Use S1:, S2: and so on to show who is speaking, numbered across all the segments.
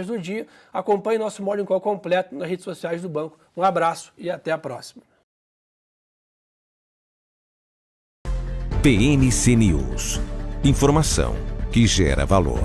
S1: do dia. Acompanhe nosso Morning Call completo nas redes sociais do banco. Um abraço e até a próxima.
S2: PNC News. Informação que gera valor.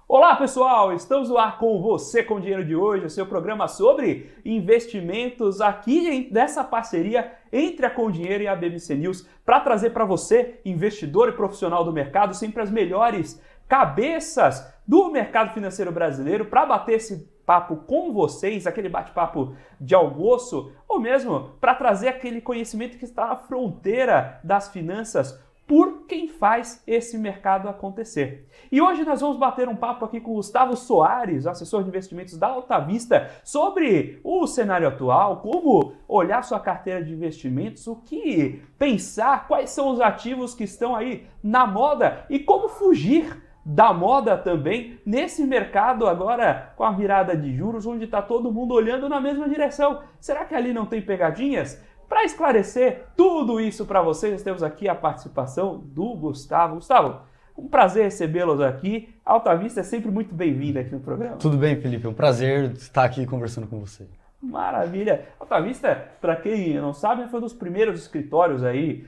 S3: Olá pessoal, estamos no ar com Você com Dinheiro de hoje, o seu programa sobre investimentos aqui nessa parceria entre a Com Dinheiro e a BBC News para trazer para você, investidor e profissional do mercado, sempre as melhores cabeças do mercado financeiro brasileiro para bater esse papo com vocês, aquele bate-papo de almoço, ou mesmo para trazer aquele conhecimento que está na fronteira das finanças por quem faz esse mercado acontecer. E hoje nós vamos bater um papo aqui com o Gustavo Soares, assessor de investimentos da Alta Vista, sobre o cenário atual, como olhar sua carteira de investimentos, o que pensar, quais são os ativos que estão aí na moda e como fugir da moda também nesse mercado agora com a virada de juros, onde está todo mundo olhando na mesma direção. Será que ali não tem pegadinhas? Para esclarecer tudo isso para vocês, temos aqui a participação do Gustavo. Gustavo, um prazer recebê-los aqui. A Alta Vista é sempre muito bem-vinda aqui no programa.
S4: Tudo bem, Felipe. É um prazer estar aqui conversando com você.
S3: Maravilha. Alta Vista, para quem não sabe, foi um dos primeiros escritórios aí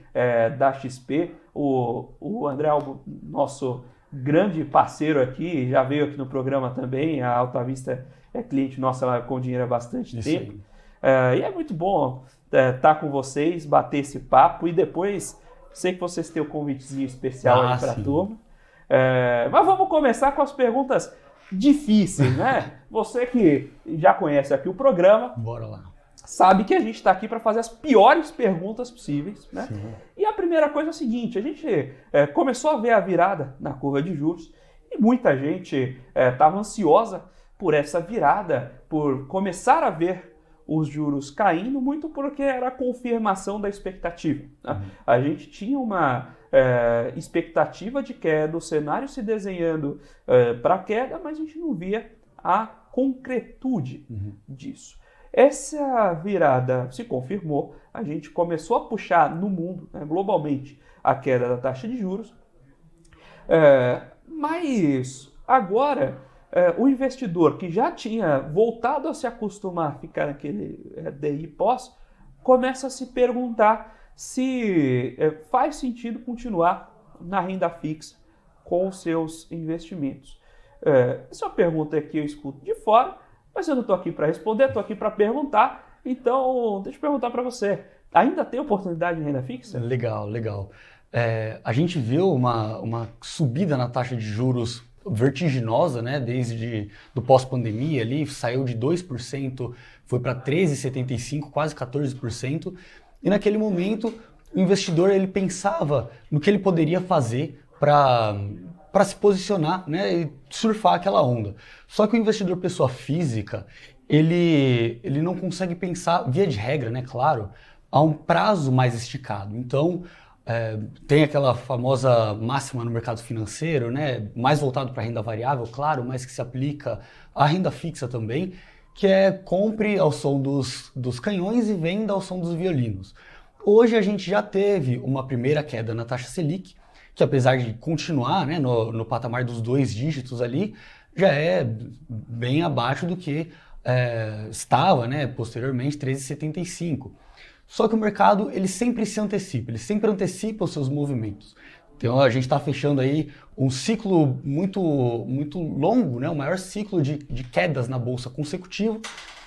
S3: da XP. O André, nosso grande parceiro aqui, já veio aqui no programa também. A Alta Vista é cliente nossa lá com dinheiro há bastante tempo. E é muito bom estar com vocês, bater esse papo e depois, sei que vocês têm um convitezinho especial aí para a turma. Mas vamos começar com as perguntas difíceis, né? Você que já conhece aqui o programa,
S4: bora lá.
S3: Sabe que a gente está aqui para fazer as piores perguntas possíveis, né?
S4: Sim.
S3: E a primeira coisa é a seguinte, a gente começou a ver a virada na curva de juros e muita gente estava ansiosa por essa virada, por começar a ver os juros caindo, muito porque era a confirmação da expectativa. Né? A gente tinha uma expectativa de queda, o cenário se desenhando para queda, mas a gente não via a concretude disso. Essa virada se confirmou, a gente começou a puxar no mundo, né, globalmente, a queda da taxa de juros, mas agora o investidor que já tinha voltado a se acostumar a ficar naquele DI pós, começa a se perguntar se faz sentido continuar na renda fixa com os seus investimentos. Essa é uma pergunta que eu escuto de fora, mas eu não estou aqui para responder, estou aqui para perguntar. Então, deixa eu perguntar para você, ainda tem oportunidade em renda fixa?
S4: Legal. A gente viu uma subida na taxa de juros vertiginosa, né, desde do pós-pandemia ali, saiu de 2%, foi para 13,75%, quase 14%, e naquele momento o investidor ele pensava no que ele poderia fazer para se posicionar, né, e surfar aquela onda. Só que o investidor pessoa física, ele não consegue pensar, via de regra, né, claro, a um prazo mais esticado. Então, tem aquela famosa máxima no mercado financeiro, né, mais voltado para a renda variável, claro, mas que se aplica à renda fixa também, que é compre ao som dos canhões e venda ao som dos violinos. Hoje a gente já teve uma primeira queda na taxa Selic, que apesar de continuar, né, no patamar dos 2 dígitos ali, já é bem abaixo do que estava, né, posteriormente, 13,75%. Só que o mercado ele sempre se antecipa, ele sempre antecipa os seus movimentos. Então a gente está fechando aí um ciclo muito longo, né? O maior ciclo de quedas na bolsa consecutivo,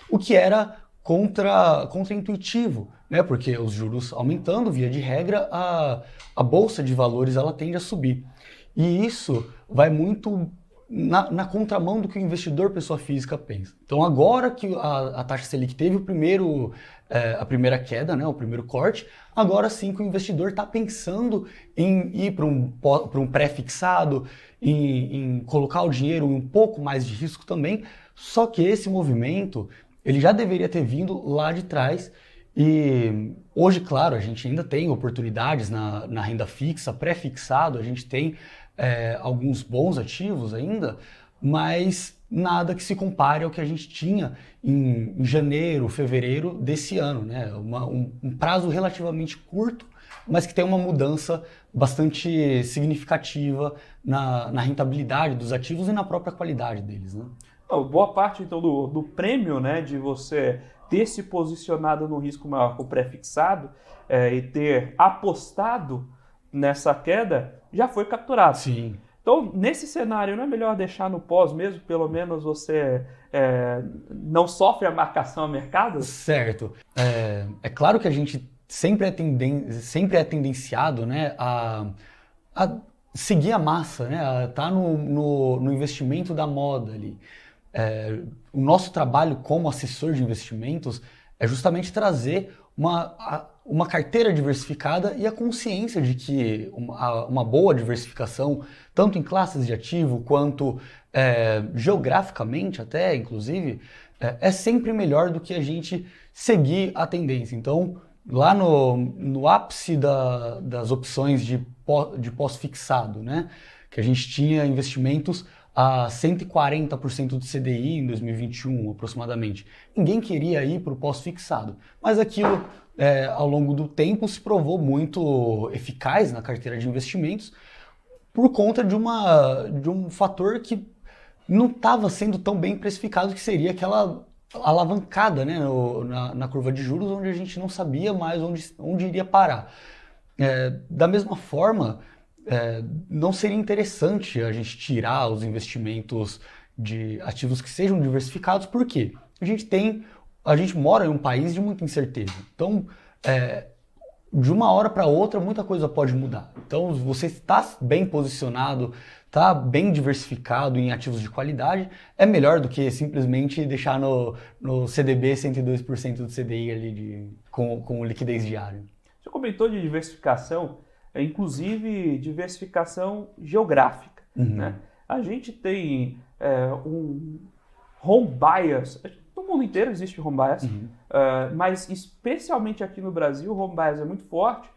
S4: o que era contra-intuitivo, né? Porque os juros aumentando, via de regra, a bolsa de valores ela tende a subir. E isso vai muito na contramão do que o investidor pessoa física pensa. Então agora que a taxa Selic teve a primeira queda, né, o primeiro corte, agora sim que o investidor está pensando em ir para um pré-fixado, em colocar o dinheiro em um pouco mais de risco também, só que esse movimento ele já deveria ter vindo lá de trás. E hoje, claro, a gente ainda tem oportunidades na renda fixa, pré-fixado, a gente tem alguns bons ativos ainda, mas nada que se compare ao que a gente tinha em janeiro, fevereiro desse ano, né? Um prazo relativamente curto mas que tem uma mudança bastante significativa na rentabilidade dos ativos e na própria qualidade deles, né?
S3: Boa parte, então, do prêmio, né, de você ter se posicionado no risco maior com o pré-fixado e ter apostado nessa queda, já foi capturado.
S4: Sim.
S3: Então, nesse cenário, não é melhor deixar no pós mesmo? Pelo menos você não sofre a marcação a mercado?
S4: Certo. É claro que a gente sempre é tendenciado, né, a seguir a massa, né, a estar no investimento da moda ali. O nosso trabalho como assessor de investimentos é justamente trazer uma carteira diversificada e a consciência de que uma boa diversificação, tanto em classes de ativo quanto geograficamente até, inclusive, é sempre melhor do que a gente seguir a tendência. Então, lá no ápice das opções de pós-fixado, né, que a gente tinha investimentos a 140% do CDI em 2021, aproximadamente. Ninguém queria ir para o pós-fixado, mas aquilo, ao longo do tempo, se provou muito eficaz na carteira de investimentos por conta de um fator que não estava sendo tão bem precificado, que seria aquela alavancada, né, na curva de juros, onde a gente não sabia mais onde iria parar. Da mesma forma, não seria interessante a gente tirar os investimentos de ativos que sejam diversificados, porque a gente mora em um país de muita incerteza. Então, de uma hora para outra, muita coisa pode mudar. Então, você está bem posicionado, está bem diversificado em ativos de qualidade, é melhor do que simplesmente deixar no CDB 102% do CDI ali com liquidez diária.
S3: Você comentou de diversificação, inclusive diversificação geográfica. Né? A gente tem um home bias, no mundo inteiro existe home bias, mas especialmente aqui no Brasil o home bias é muito forte.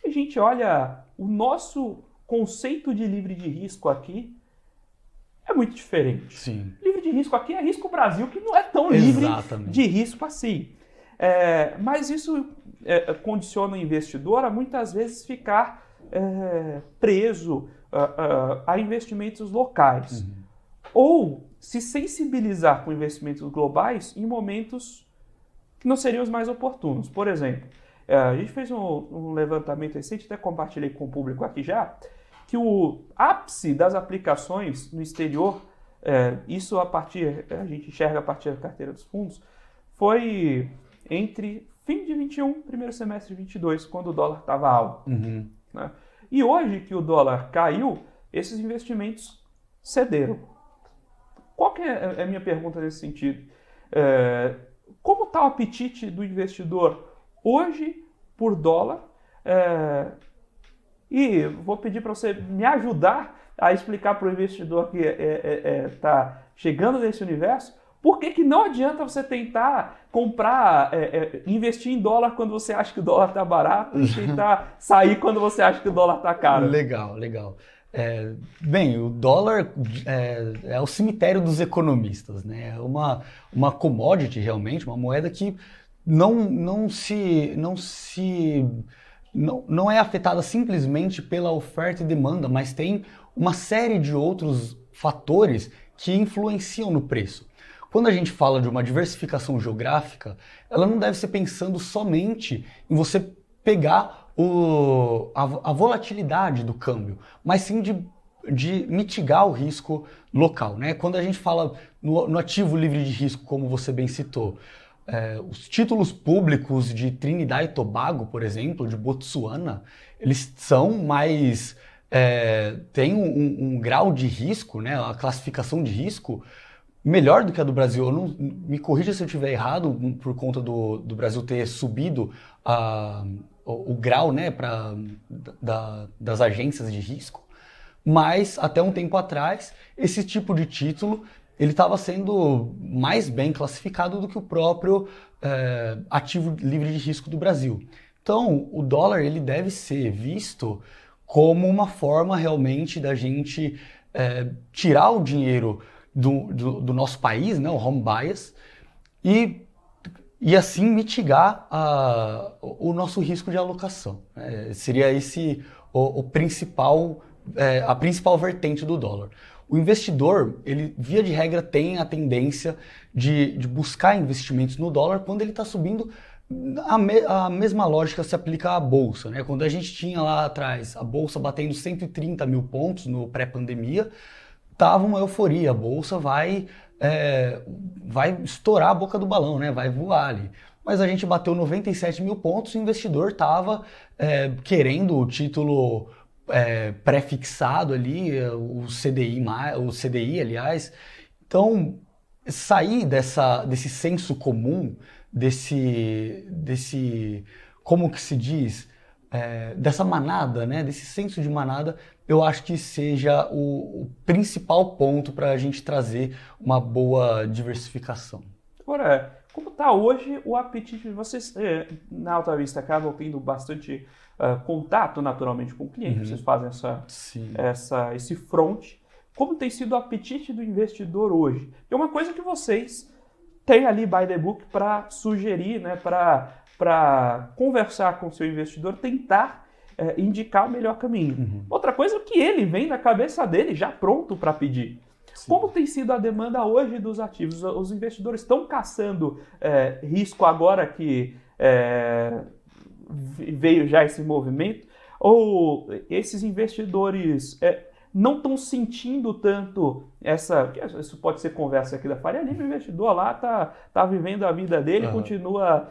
S3: A gente olha o nosso conceito de livre de risco aqui é muito diferente.
S4: Sim.
S3: Livre de risco aqui é risco Brasil, que não é tão livre de risco assim. Mas isso condiciona o investidor a muitas vezes ficar preso a investimentos locais. Ou se sensibilizar com investimentos globais em momentos que não seriam os mais oportunos. Por exemplo, a gente fez um levantamento recente, até compartilhei com o público aqui já, que o ápice das aplicações no exterior, isso a gente enxerga a partir da carteira dos fundos, foi entre fim de 21 primeiro semestre de 22, quando o dólar estava alto. Né? E hoje que o dólar caiu, esses investimentos cederam. Qual que é a minha pergunta nesse sentido? Como está o apetite do investidor hoje por dólar? E vou pedir para você me ajudar a explicar para o investidor que está chegando nesse universo por que não adianta você tentar comprar, investir em dólar quando você acha que o dólar está barato e tentar sair quando você acha que o dólar está caro.
S4: Legal. Bem, o dólar é o cemitério dos economistas, né? É uma commodity realmente, uma moeda que não é afetada simplesmente pela oferta e demanda, mas tem uma série de outros fatores que influenciam no preço. Quando a gente fala de uma diversificação geográfica, ela não deve ser pensando somente em você pegar a volatilidade do câmbio, mas sim de mitigar o risco local, né? Quando a gente fala no ativo livre de risco, como você bem citou, os títulos públicos de Trinidad e Tobago, por exemplo, de Botsuana, eles são mais... têm um grau de risco, né? A classificação de risco melhor do que a do Brasil. Me corrija se eu estiver errado, por conta do Brasil ter subido o grau, né, das agências de risco, mas até um tempo atrás, esse tipo de título ele estava sendo mais bem classificado do que o próprio ativo livre de risco do Brasil. Então, o dólar ele deve ser visto como uma forma realmente da gente tirar o dinheiro do nosso país, né, o home bias, e e assim mitigar o nosso risco de alocação. Seria esse o principal, a principal vertente do dólar. O investidor, ele via de regra tem a tendência de buscar investimentos no dólar quando ele está subindo. A mesma lógica se aplica à Bolsa, né? Quando a gente tinha lá atrás a Bolsa batendo 130 mil pontos no pré-pandemia, tava uma euforia, a Bolsa vai estourar a boca do balão, né? Vai voar ali. Mas a gente bateu 97 mil pontos e o investidor estava querendo o título pré-fixado ali, o CDI, aliás. Então, sair desse senso comum, como que se diz, dessa manada, né? Desse senso de manada, eu acho que seja o principal ponto para a gente trazer uma boa diversificação.
S3: Agora, como está hoje o apetite de vocês? Na Alta Vista acabam tendo bastante contato naturalmente com o cliente, vocês fazem esse front. Como tem sido o apetite do investidor hoje? É uma coisa que vocês têm ali by the book para sugerir, né, para conversar com o seu investidor, tentar indicar o melhor caminho. Outra coisa é que ele vem na cabeça dele já pronto para pedir. Sim. Como tem sido a demanda hoje dos ativos? Os investidores estão caçando risco agora que veio já esse movimento? Ou esses investidores não estão sentindo tanto isso pode ser conversa aqui da Faria Lima, o investidor lá tá vivendo a vida dele, continua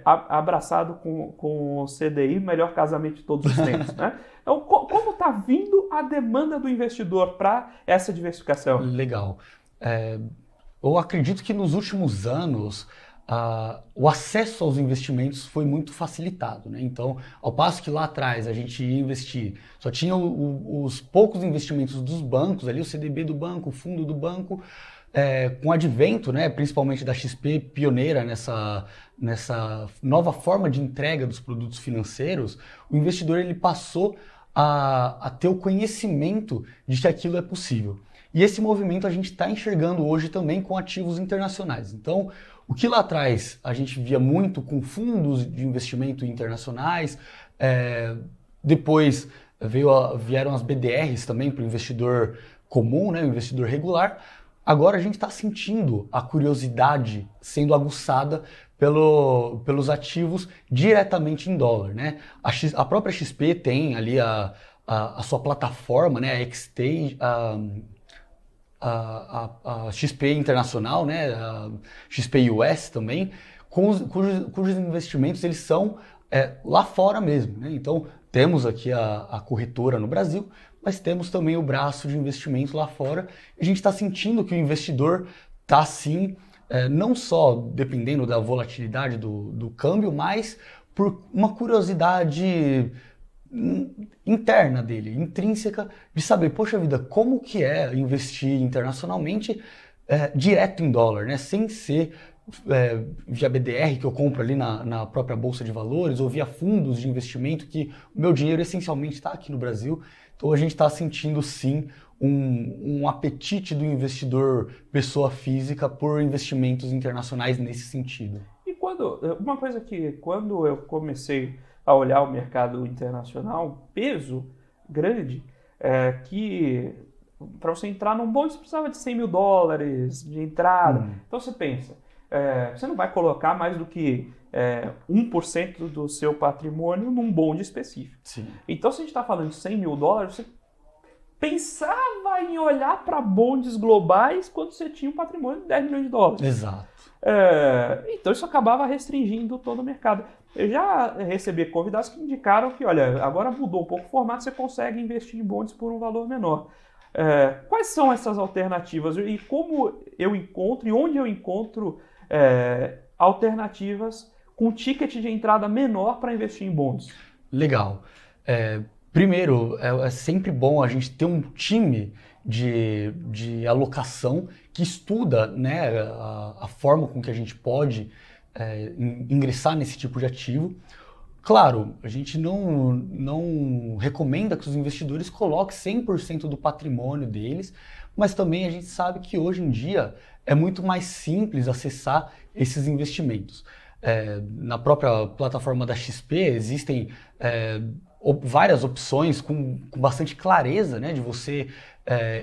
S3: abraçado com o CDI, melhor casamento de todos os tempos, né? Então, como está vindo a demanda do investidor para essa diversificação?
S4: Legal. Eu acredito que nos últimos anos o acesso aos investimentos foi muito facilitado, né? Então, ao passo que lá atrás a gente ia investir, só tinha os poucos investimentos dos bancos, ali o CDB do banco, o fundo do banco, com o advento, né, principalmente da XP, pioneira nessa nova forma de entrega dos produtos financeiros, o investidor ele passou a ter o conhecimento de que aquilo é possível. E esse movimento a gente está enxergando hoje também com ativos internacionais. Então, o que lá atrás a gente via muito com fundos de investimento internacionais, depois vieram as BDRs também para o investidor comum, né, o investidor regular. Agora a gente está sentindo a curiosidade sendo aguçada pelos ativos diretamente em dólar, né? A própria XP tem ali a sua plataforma, né, a Exchange, a XP Internacional, né, a XP US também, cujos investimentos eles são lá fora mesmo, né? Então temos aqui a corretora no Brasil, mas temos também o braço de investimento lá fora. A gente está sentindo que o investidor está sim, não só dependendo da volatilidade do câmbio, mas por uma curiosidade interna dele, intrínseca, de saber, poxa vida, como que é investir internacionalmente direto em dólar, né? Sem ser via BDR, que eu compro ali na própria Bolsa de Valores, ou via fundos de investimento, que o meu dinheiro essencialmente está aqui no Brasil. Então a gente está sentindo sim um apetite do investidor pessoa física por investimentos internacionais nesse sentido.
S3: E uma coisa que quando eu comecei a olhar o mercado internacional, um peso grande, que para você entrar num bonde você precisava de 100 mil dólares de entrada. Então você pensa, você não vai colocar mais do que 1% do seu patrimônio num bonde específico.
S4: Sim.
S3: Então se a gente está falando de 100 mil dólares, você pensava em olhar para bondes globais quando você tinha um patrimônio de 10 milhões de dólares.
S4: Exato.
S3: Então isso acabava restringindo todo o mercado. Eu já recebi convidados que indicaram que, olha, agora mudou um pouco o formato, você consegue investir em bondes por um valor menor. Quais são essas alternativas e como eu encontro e onde eu encontro alternativas com ticket de entrada menor para investir em bondes?
S4: Legal. Primeiro, é sempre bom a gente ter um time de alocação que estuda, né, a forma com que a gente pode ingressar nesse tipo de ativo. Claro, a gente não recomenda que os investidores coloquem 100% do patrimônio deles, mas também a gente sabe que hoje em dia é muito mais simples acessar esses investimentos. Na própria plataforma da XP existem várias opções com bastante clareza, né, de você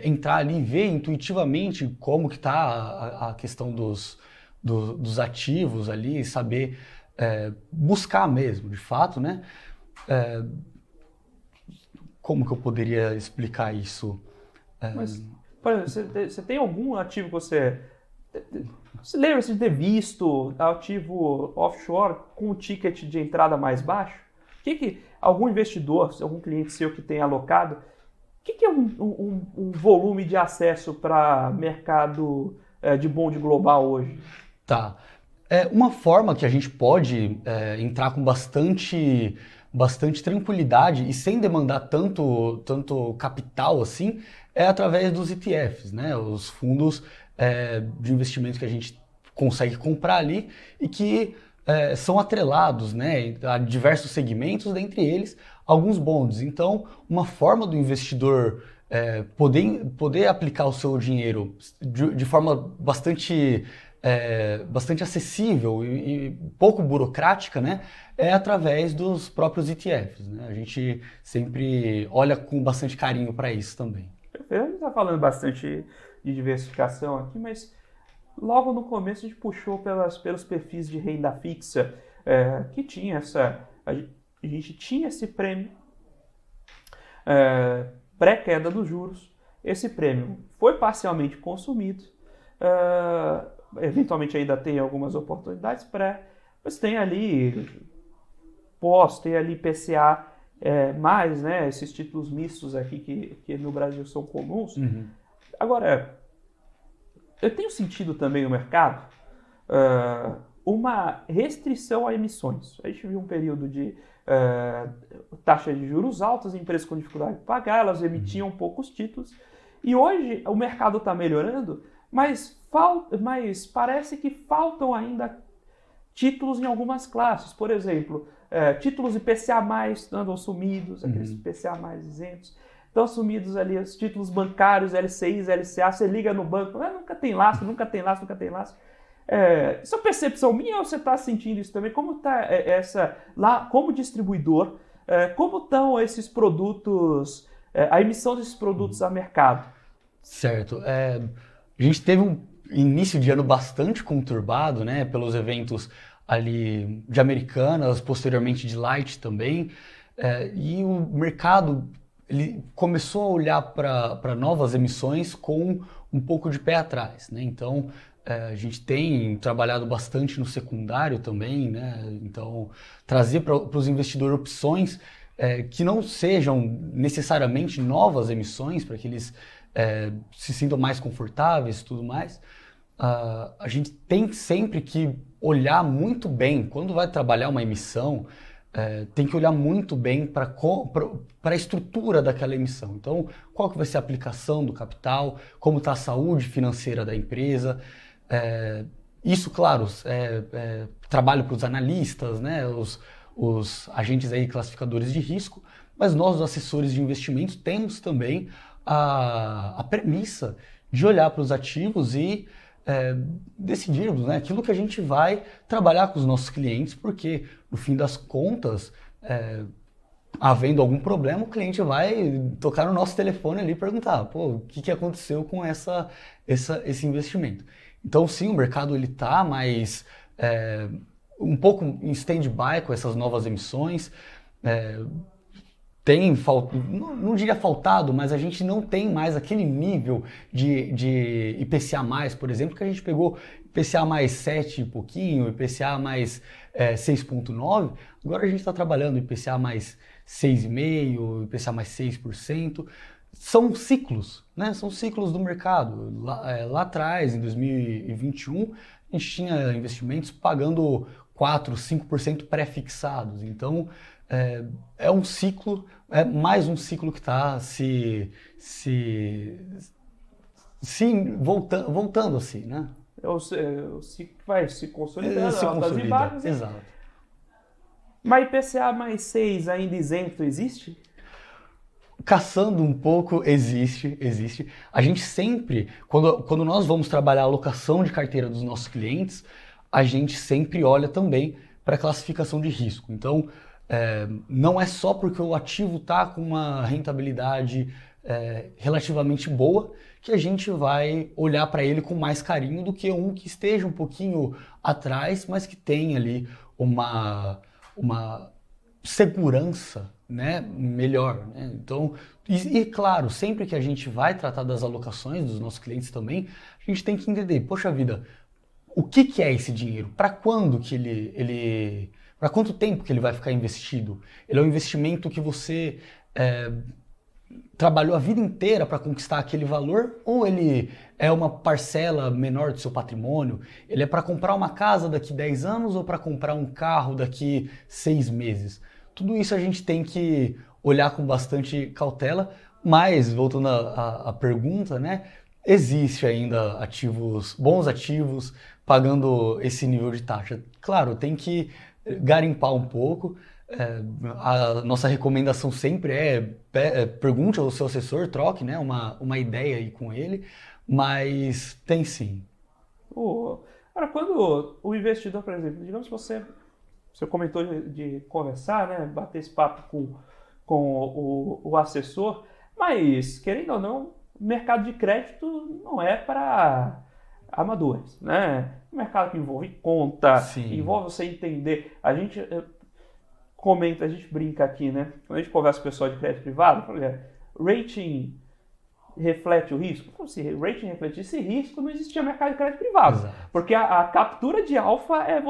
S4: entrar ali e ver intuitivamente como que está a questão dos ativos ali, saber buscar mesmo, de fato, né? Como que eu poderia explicar isso?
S3: Mas, por exemplo, você tem algum ativo que você lembra-se de ter visto ativo offshore com o ticket de entrada mais baixo? Que algum investidor, algum cliente seu que tenha alocado, o que é um volume de acesso para mercado de bonde global hoje?
S4: Tá. Uma forma que a gente pode entrar com bastante tranquilidade e sem demandar tanto capital assim, é através dos ETFs, né? Os fundos de investimento que a gente consegue comprar ali e que são atrelados, né, a diversos segmentos, dentre eles alguns bonds. Então, uma forma do investidor poder aplicar o seu dinheiro de forma bastante acessível e pouco burocrática, né, é através dos próprios ETFs, né? A gente sempre olha com bastante carinho para isso também.
S3: A gente está falando bastante de diversificação aqui, mas logo no começo a gente puxou pelos perfis de renda fixa, que tinha a gente tinha esse prêmio pré-queda dos juros. Esse prêmio foi parcialmente consumido, eventualmente ainda tem algumas oportunidades mas tem ali PCA, mais, né, esses títulos mistos aqui que no Brasil são comuns.
S4: Uhum.
S3: Agora, eu tenho sentido também no mercado uma restrição a emissões. A gente viu um período de taxa de juros altas, empresas com dificuldade de pagar, elas emitiam poucos títulos. E hoje o mercado está melhorando, mas parece que faltam ainda títulos em algumas classes. Por exemplo, títulos IPCA+, andam sumidos, aqueles IPCA+ isentos. Estão sumidos ali os títulos bancários, LCIs, LCA, você liga no banco, nunca tem lastro. Isso é percepção minha ou você está sentindo isso também? Como está lá como distribuidor, como estão esses produtos, a emissão desses produtos a mercado?
S4: Certo. A gente teve um início de ano bastante conturbado, né, pelos eventos ali de Americanas, posteriormente de Light também, e o mercado ele começou a olhar para novas emissões com um pouco de pé atrás, né? Então, a gente tem trabalhado bastante no secundário também, né? Então, trazer para os investidores opções que não sejam necessariamente novas emissões, para que eles se sintam mais confortáveis e tudo mais. A gente tem sempre que olhar muito bem, quando vai trabalhar uma emissão, tem que olhar muito bem para a estrutura daquela emissão. Então, qual que vai ser a aplicação do capital, como está a saúde financeira da empresa. Isso, claro, trabalho para os analistas, né, os agentes aí classificadores de risco, mas nós, os assessores de investimentos, temos também a premissa de olhar para os ativos e decidirmos, né, aquilo que a gente vai trabalhar com os nossos clientes, porque no fim das contas, havendo algum problema, o cliente vai tocar no nosso telefone ali e perguntar, o que aconteceu com esse investimento. Então sim, o mercado está mais um pouco em stand-by com essas novas emissões. Não diria faltado, mas a gente não tem mais aquele nível de IPCA+, por exemplo, que a gente pegou IPCA mais 7 e pouquinho, IPCA mais 6,9, agora a gente está trabalhando IPCA mais 6,5%, IPCA mais 6%. São ciclos, né? São ciclos do mercado. Lá atrás, em 2021, a gente tinha investimentos pagando 4%, 5% pré-fixados. Então, é um ciclo, mais um ciclo que está voltando assim, né?
S3: O ciclo vai se consolidando, altas e baixas.
S4: Exato.
S3: Mas IPCA mais 6 ainda isento existe?
S4: Caçando um pouco, existe. A gente sempre, quando nós vamos trabalhar a alocação de carteira dos nossos clientes, a gente sempre olha também para a classificação de risco. Então, não é só porque o ativo está com uma rentabilidade relativamente boa que a gente vai olhar para ele com mais carinho do que um que esteja um pouquinho atrás, mas que tem ali uma segurança, né, melhor, né? Então, e claro, sempre que a gente vai tratar das alocações dos nossos clientes também, a gente tem que entender, poxa vida, o que é esse dinheiro? Para quando que ele para quanto tempo que ele vai ficar investido? Ele é um investimento que você trabalhou a vida inteira para conquistar aquele valor, ou ele é uma parcela menor do seu patrimônio? Ele é para comprar uma casa daqui 10 anos ou para comprar um carro daqui 6 meses? Tudo isso a gente tem que olhar com bastante cautela, mas, voltando à pergunta, né, existe ainda bons ativos pagando esse nível de taxa. Claro, tem que garimpar um pouco. A nossa recomendação sempre pergunte ao seu assessor, troque, né, uma ideia aí com ele, mas tem sim.
S3: Agora, quando o investidor, por exemplo, digamos que você comentou de conversar, né, bater esse papo com o assessor, mas, querendo ou não, o mercado de crédito não é para amadores, né? Um mercado que envolve conta,
S4: Sim.
S3: envolve você entender. A gente brinca aqui, né? Quando a gente conversa com o pessoal de crédito privado, fala, rating reflete o risco? Então, se rating refletisse risco, não existia mercado de crédito privado.
S4: Exato.
S3: Porque a captura de alfa é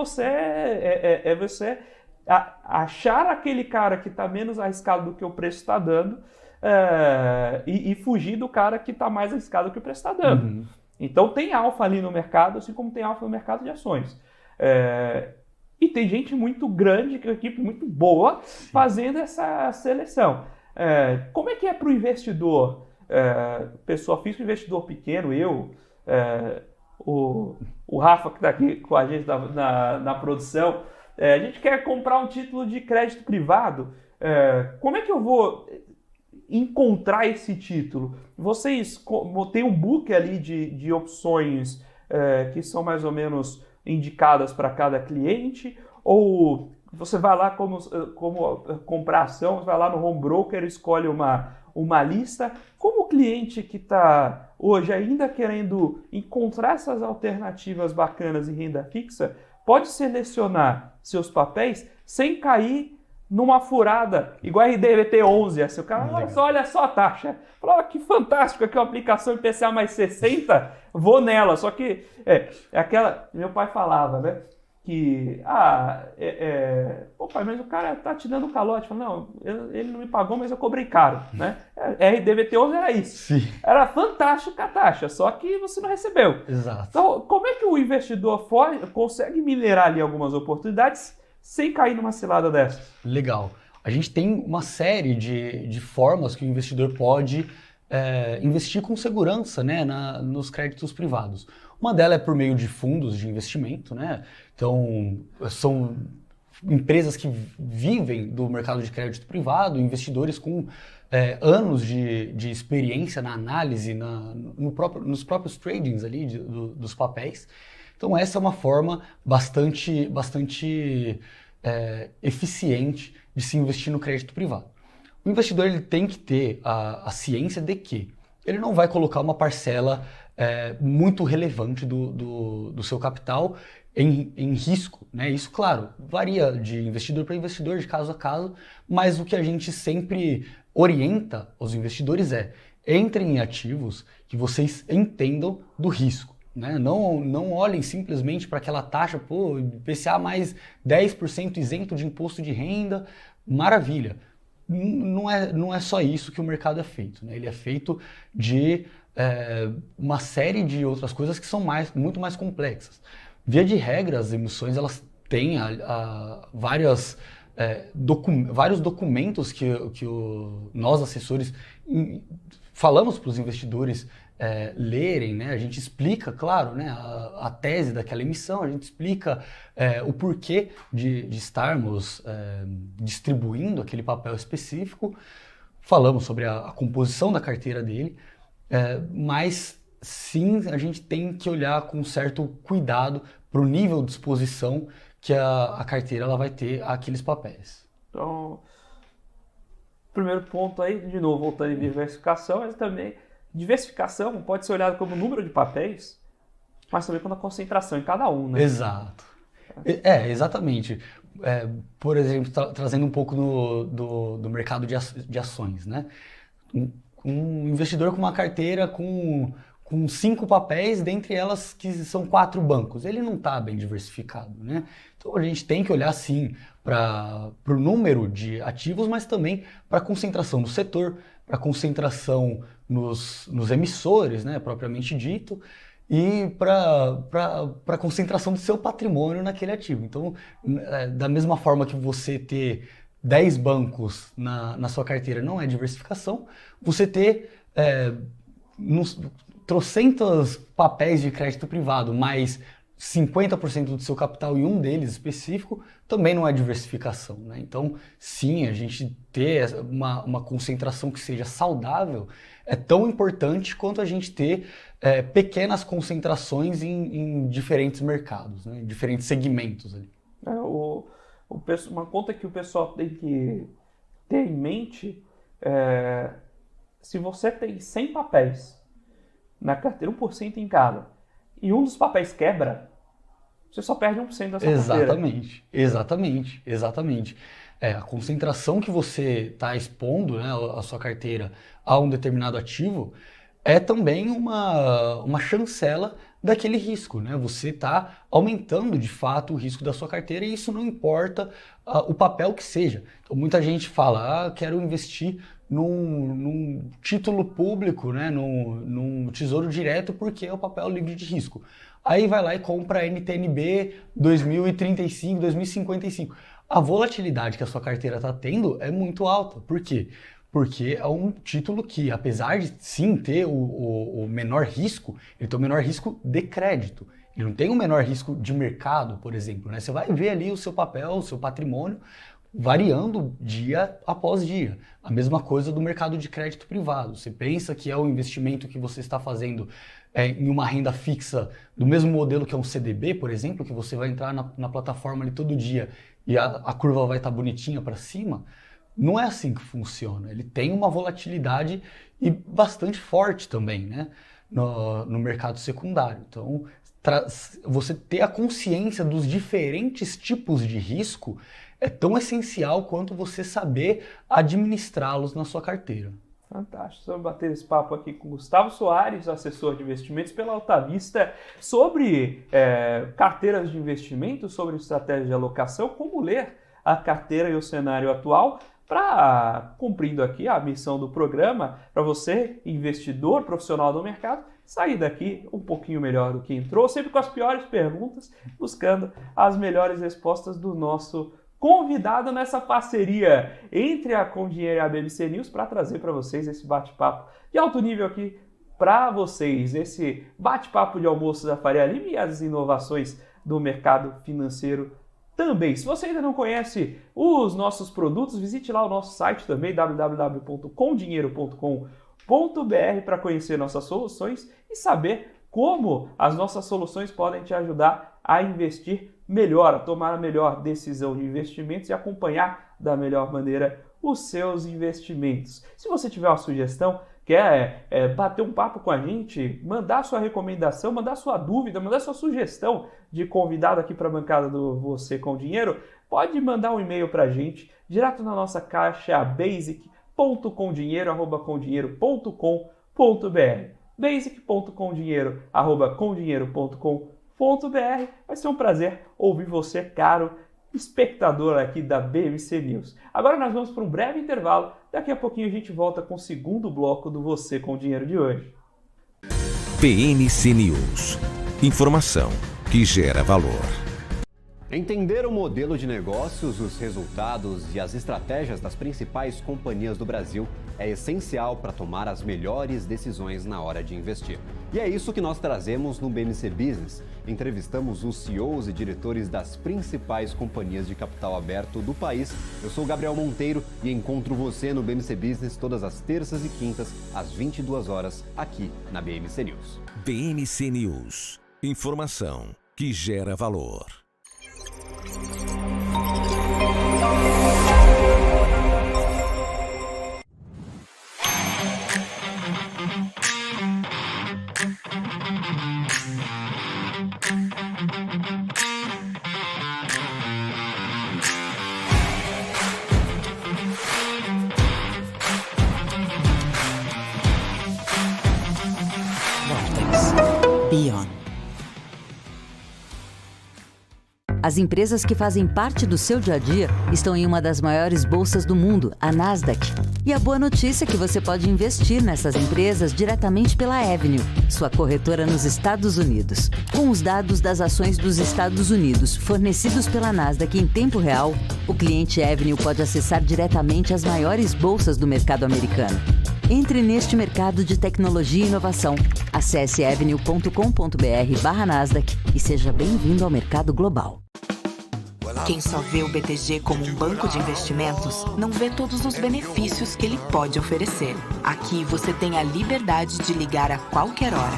S3: você achar aquele cara que está menos arriscado do que o preço está dando e fugir do cara que está mais arriscado do que o preço está dando.
S4: Uhum.
S3: Então tem alfa ali no mercado, assim como tem alfa no mercado de ações. E tem gente muito grande, uma equipe muito boa, fazendo essa seleção. Como é que é para o investidor, pessoa física, investidor pequeno, o Rafa que está aqui com a gente na produção, a gente quer comprar um título de crédito privado, como é que eu vou encontrar esse título? Vocês têm um book ali de opções que são mais ou menos indicadas para cada cliente, ou você vai lá como comprar ação, você vai lá no home broker, escolhe uma lista. Como o cliente que está hoje ainda querendo encontrar essas alternativas bacanas em renda fixa, pode selecionar seus papéis sem cair numa furada, igual a RDVT 11, assim, o cara, olha só a taxa, fala, que fantástico, aqui uma aplicação IPCA mais 60, vou nela, só que aquela, meu pai falava, né, que, pô pai, mas o cara tá te dando calote, fala, não, ele não me pagou, mas eu cobrei caro, né, RDVT 11 era isso,
S4: Sim.
S3: Era fantástica a taxa, só que você não recebeu.
S4: Exato.
S3: Então, como é que o investidor consegue minerar ali algumas oportunidades sem cair numa cilada dessa?
S4: Legal. A gente tem uma série de formas que o investidor pode investir com segurança, né, nos créditos privados. Uma delas é por meio de fundos de investimento, né? Então, são empresas que vivem do mercado de crédito privado, investidores com anos de experiência na análise, nos próprios tradings ali dos papéis. Então essa é uma forma bastante eficiente de se investir no crédito privado. O investidor ele tem que ter a ciência de que ele não vai colocar uma parcela muito relevante do seu capital em risco, né? Isso, claro, varia de investidor para investidor, de caso a caso, mas o que a gente sempre orienta aos investidores entrem em ativos que vocês entendam do risco. Né? Não olhem simplesmente para aquela taxa, IPCA mais 10% isento de imposto de renda, maravilha. Não é só isso que o mercado é feito, né? Ele é feito de uma série de outras coisas que são muito mais complexas. Via de regra, as emissões elas têm vários documentos que nós assessores falamos para os investidores lerem, né? A gente explica, claro, né, a tese daquela emissão, a gente explica o porquê de estarmos distribuindo aquele papel específico, falamos sobre a composição da carteira dele, mas sim, a gente tem que olhar com certo cuidado para o nível de exposição que a carteira ela vai ter àqueles papéis.
S3: Então, primeiro ponto aí, de novo, voltando em diversificação, mas também diversificação pode ser olhado como número de papéis, mas também como a concentração em cada um, né?
S4: Exato. Exatamente. Por exemplo, trazendo um pouco do mercado de ações, né? Um investidor com uma carteira com 5 papéis, dentre elas que são 4 bancos, ele não está bem diversificado, né? Então a gente tem que olhar sim para o número de ativos, mas também para a concentração no setor, para a concentração nos emissores, né, propriamente dito, e para a concentração do seu patrimônio naquele ativo. Então, da mesma forma que você ter 10 bancos na sua carteira não é diversificação, você ter trocentos papéis de crédito privado, mais 50% do seu capital em um deles específico, também não é diversificação, né? Então, sim, a gente ter uma concentração que seja saudável é tão importante quanto a gente ter pequenas concentrações em diferentes mercados, né? Em diferentes segmentos ali.
S3: Uma conta que o pessoal tem que ter em mente se você tem 100 papéis na carteira, 1% em cada, e um dos papéis quebra, você só perde 1% da sua carteira. Exatamente. A concentração que você está expondo, né, a sua carteira a um determinado ativo é também uma chancela daquele risco, né? Você está aumentando de fato o risco da sua carteira e isso não importa o papel que seja. Então muita gente fala, quero investir num título público, né, num tesouro direto porque é o papel livre de risco. Aí vai lá e compra a NTNB 2035, 2055. A volatilidade que a sua carteira está tendo é muito alta. Por quê? Porque é um título que, apesar de sim ter o menor risco, ele tem o menor risco de crédito. Ele não tem o menor risco de mercado, por exemplo, né? Você vai ver ali o seu papel, o seu patrimônio variando dia após dia. A mesma coisa do mercado de crédito privado. Você pensa que é o investimento que você está fazendo em uma renda fixa do mesmo modelo que é um CDB, por exemplo, que você vai entrar na plataforma ali todo dia e a curva vai estar bonitinha para cima. Não é assim que funciona. Ele tem uma volatilidade e bastante forte também, né, no mercado secundário. Então, você ter a consciência dos diferentes tipos de risco é tão essencial quanto você saber administrá-los na sua carteira. Fantástico. Vamos bater esse papo aqui com Gustavo Soares, assessor de investimentos pela Alta Vista, sobre carteiras de investimento, sobre estratégia de alocação, como ler a carteira e o cenário atual, para cumprindo aqui a missão do programa, para você, investidor, profissional do mercado, sair daqui um pouquinho melhor do que entrou, sempre com as piores perguntas, buscando as melhores respostas do nosso convidado nessa parceria entre a Com Dinheiro e a BBC News para trazer para vocês esse bate-papo de alto nível aqui para vocês, esse bate-papo de almoço da Faria Lima e as inovações do mercado financeiro também. Se você ainda não conhece os nossos produtos, visite lá o nosso site também, www.comdinheiro.com.br, para conhecer nossas soluções e saber como as nossas soluções podem te ajudar a investir melhor, a tomar a melhor decisão de investimentos e acompanhar da melhor maneira os seus investimentos. Se você tiver uma sugestão, quer bater um papo com a gente, mandar sua recomendação, mandar sua dúvida, mandar sua sugestão de convidado aqui para a bancada do Você com Dinheiro, pode mandar um e-mail para a gente, direto na nossa caixa basic.comdinheiro@comdinheiro.com.br basic.comdinheiro@comdinheiro.com.br. Vai ser um prazer ouvir você, caro espectador aqui da BBC News. Agora nós vamos para um breve intervalo. Daqui a pouquinho a gente volta com o segundo bloco do Você com Dinheiro de hoje.
S2: PNC News. Informação que gera valor.
S5: Entender o modelo de negócios, os resultados e as estratégias das principais companhias do Brasil é essencial para tomar as melhores decisões na hora de investir. E é isso que nós trazemos no BMC Business. Entrevistamos os CEOs e diretores das principais companhias de capital aberto do país. Eu sou o Gabriel Monteiro e encontro você no BMC Business todas as terças e quintas, às 22 horas, aqui na BMC News.
S2: BMC News. Informação que gera valor.
S6: Beyond. As empresas que fazem parte do seu dia a dia estão em uma das maiores bolsas do mundo, a Nasdaq. E a boa notícia é que você pode investir nessas empresas diretamente pela Avenue, sua corretora nos Estados Unidos. Com os dados das ações dos Estados Unidos fornecidos pela Nasdaq em tempo real, o cliente Avenue pode acessar diretamente as maiores bolsas do mercado americano. Entre neste mercado de tecnologia e inovação. Acesse avenue.com.br/Nasdaq e seja bem-vindo ao mercado global.
S7: Quem só vê o BTG como um banco de investimentos, não vê todos os benefícios que ele pode oferecer. Aqui você tem a liberdade de ligar a qualquer hora.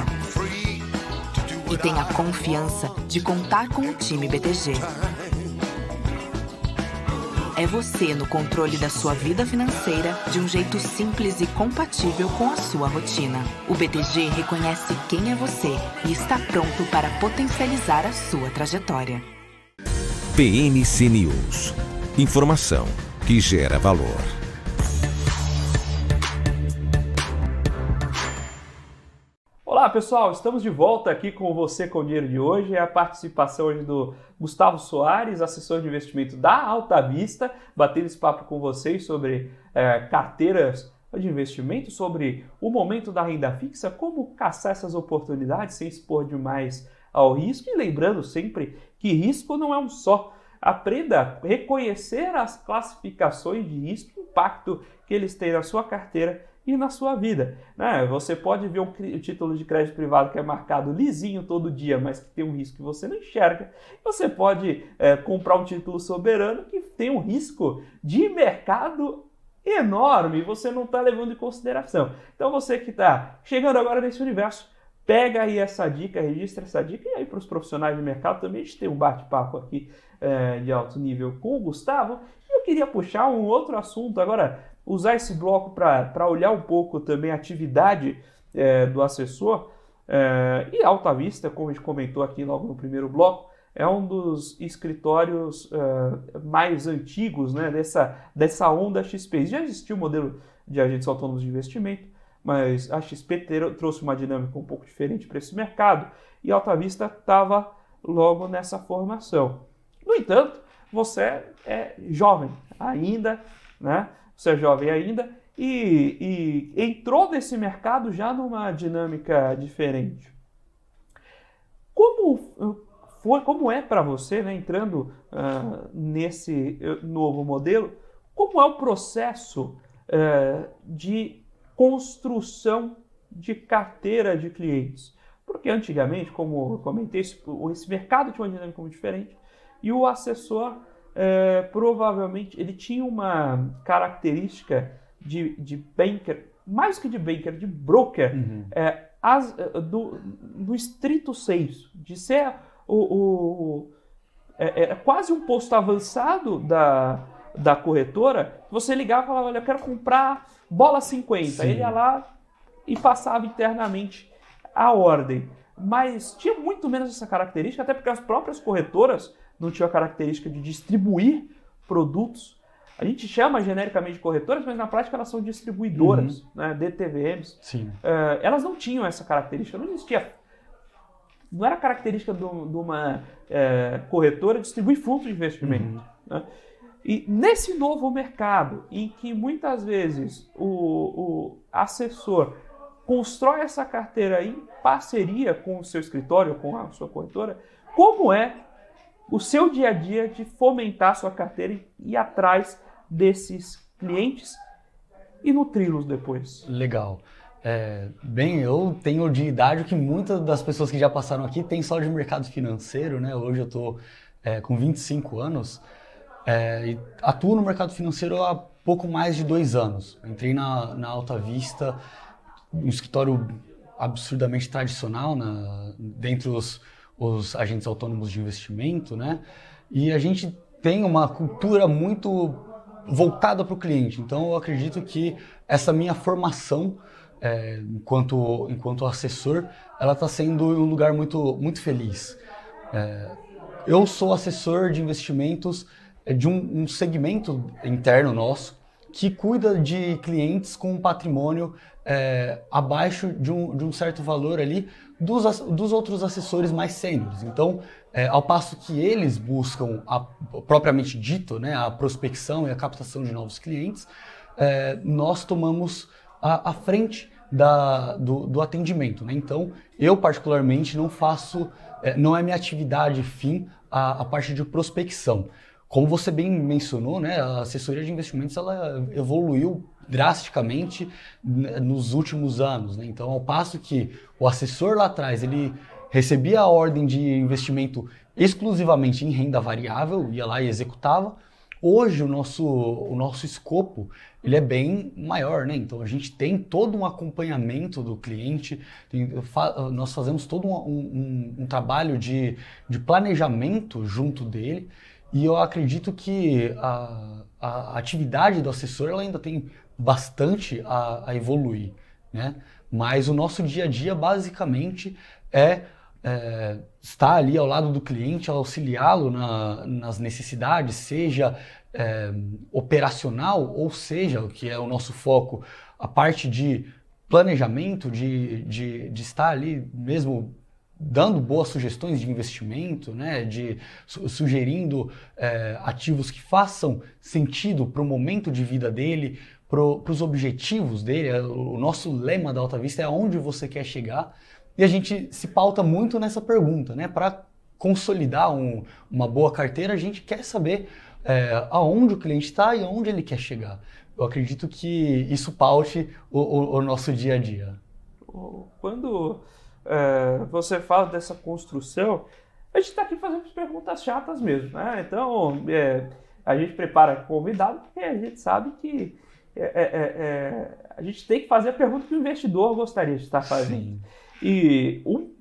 S7: E tem a confiança de contar com o time BTG. É você no controle da sua vida financeira de um jeito simples e compatível com a sua rotina. O BTG reconhece quem é você e está pronto para potencializar a sua trajetória.
S2: BMC News. Informação que gera valor.
S3: Olá pessoal, estamos de volta aqui com Você com o Dinheiro de hoje. É a participação hoje do Gustavo Soares, assessor de investimento da Alta Vista, batendo esse papo com vocês sobre carteiras de investimento, sobre o momento da renda fixa, como caçar essas oportunidades sem expor demais ao risco. E lembrando sempre que risco não é um só. Aprenda a reconhecer as classificações de risco, o impacto que eles têm na sua carteira e na sua vida, né? Você pode ver um título de crédito privado que é marcado lisinho todo dia, mas que tem um risco que você não enxerga. Você pode comprar um título soberano que tem um risco de mercado enorme e você não está levando em consideração. Então você que está chegando agora nesse universo, pega aí essa dica, registra essa dica, e aí para os profissionais de mercado também a gente tem um bate-papo aqui de alto nível com o Gustavo. Eu queria puxar um outro assunto agora, usar esse bloco para olhar um pouco também a atividade do assessor. E a Alta Vista, como a gente comentou aqui logo no primeiro bloco, é um dos escritórios mais antigos, né, dessa onda XP. Já existia o modelo de agentes autônomos de investimento, mas a XP trouxe uma dinâmica um pouco diferente para esse mercado e a Alta Vista estava logo nessa formação. No entanto, você é jovem ainda, né? Você é jovem ainda e entrou nesse mercado já numa dinâmica diferente. Como é para você, né, entrando nesse novo modelo, como é o processo de construção de carteira de clientes? Porque antigamente, como eu comentei, esse mercado tinha uma dinâmica muito diferente e o assessor provavelmente ele tinha uma característica de banker, mais que de banker, de broker, no estrito senso, de ser quase um posto avançado da corretora. Você ligava e falava, olha, eu quero comprar bola 50. Sim. Ele ia lá e passava internamente a ordem. Mas tinha muito menos essa característica, até porque as próprias corretoras não tinham a característica de distribuir produtos. A gente chama genericamente de corretoras, mas na prática elas são distribuidoras, né, DTVMs. Sim. Elas não tinham essa característica, não existia. Não era característica de uma corretora distribuir fundos de investimento. Né? E nesse novo mercado, em que muitas vezes o assessor constrói essa carteira em parceria com o seu escritório, com a sua corretora, como é o seu dia a dia de fomentar a sua carteira e ir atrás desses clientes e nutri-los depois?
S4: Legal. Bem, eu tenho de idade que muitas das pessoas que já passaram aqui têm só de mercado financeiro, né? Hoje eu estou com 25 anos e atuo no mercado financeiro há pouco mais de 2 anos. Entrei na Alta Vista, um escritório absurdamente tradicional dentre os agentes autônomos de investimento, né? E a gente tem uma cultura muito voltada para o cliente. Então, eu acredito que essa minha formação enquanto assessor, ela está sendo um lugar muito, muito feliz. Eu sou assessor de investimentos de um segmento interno nosso que cuida de clientes com um patrimônio abaixo de um certo valor ali dos outros assessores mais sêniores. Então, ao passo que eles buscam, propriamente dito, né, a prospecção e a captação de novos clientes, nós tomamos à frente do atendimento, né? Então, eu particularmente não faço, não é minha atividade fim a parte de prospecção. Como você bem mencionou, né, a assessoria de investimentos ela evoluiu drasticamente nos últimos anos, né? Então, ao passo que o assessor lá atrás ele recebia a ordem de investimento exclusivamente em renda variável, ia lá e executava. Hoje o nosso escopo ele é bem maior, né? Então a gente tem todo um acompanhamento do cliente, nós fazemos todo um trabalho de planejamento junto dele, e eu acredito que a atividade do assessor ela ainda tem bastante a evoluir, né? Mas o nosso dia a dia basicamente estar ali ao lado do cliente, auxiliá-lo nas necessidades, seja operacional, ou seja, o que é o nosso foco, a parte de planejamento, de estar ali mesmo dando boas sugestões de investimento, né, sugerindo ativos que façam sentido para o momento de vida dele, para os objetivos dele. O nosso lema da Alta Vista é aonde você quer chegar. E a gente se pauta muito nessa pergunta, né? Para consolidar uma boa carteira, a gente quer saber aonde o cliente está e aonde ele quer chegar. Eu acredito que isso paute o nosso dia a dia.
S3: Quando você fala dessa construção, a gente está aqui fazendo perguntas chatas mesmo, né? Então, a gente prepara convidado porque a gente sabe que a gente tem que fazer a pergunta que o investidor gostaria de estar fazendo. Sim. E um